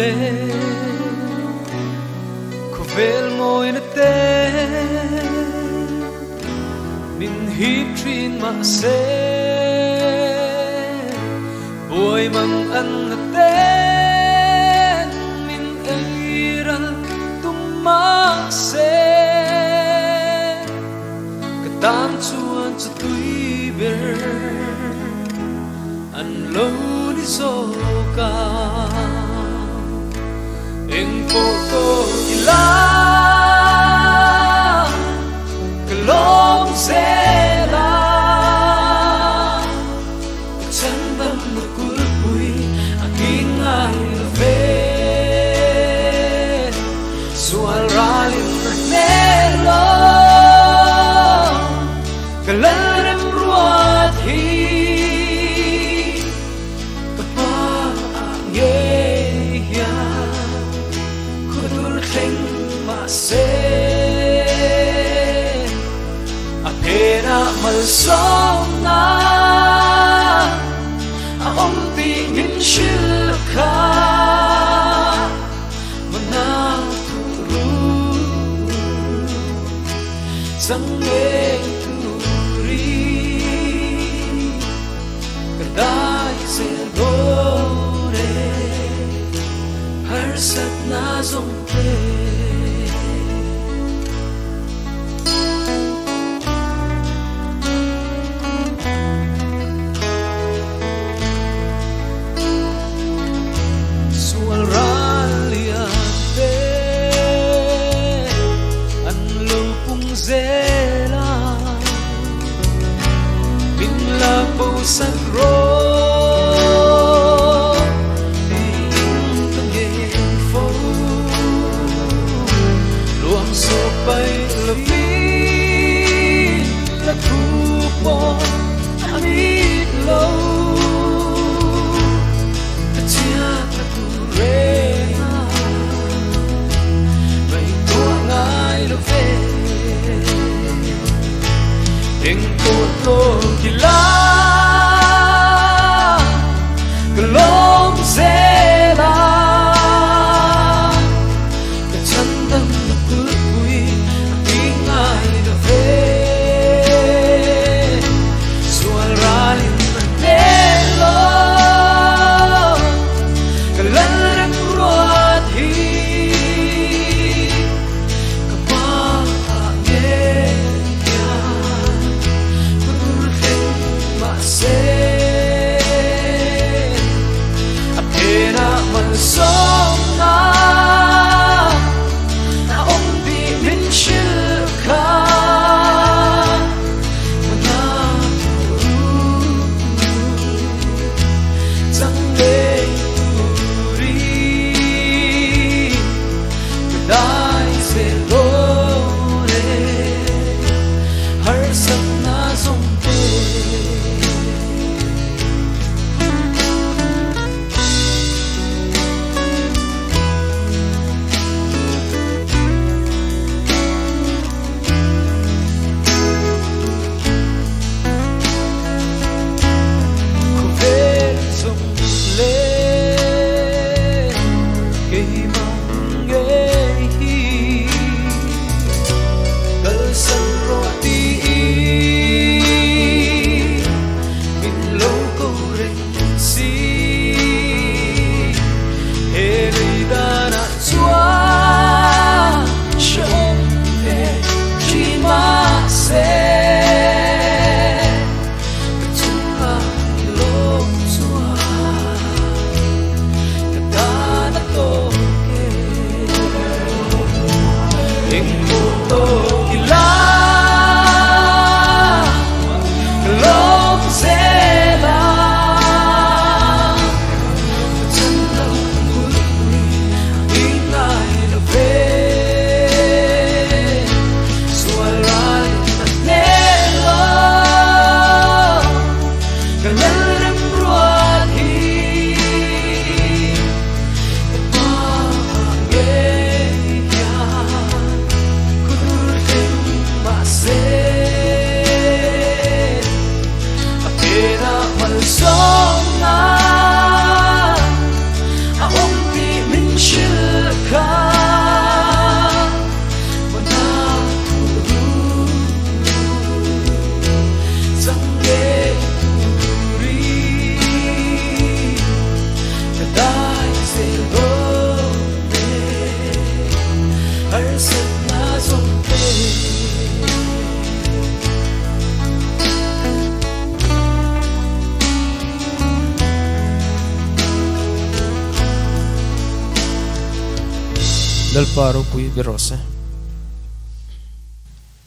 le Kovel mo inate Min hip trin ma se Boy mang an naten Min airal tumak se Katam chuan chu tui ber An lo ni so ka Eng po to ila Kalong zela Chandam na kulpui Ang ingay na ve Sual ralim nelo Kalarem ruat hi Kapag ang yeya Kudur kling mase Apena malsom na Aom tingin shilka Manaturu Sangeng Kadai se dore Harsat na zompe Sual raliate An lupung zela Binlapo sa ro Bay labi la kupo amit lo Atia la kurena Bay tua ngai lo ve Ding poto kila Kalom zela Kachandang na kulpui Dal Paro qui, Virose.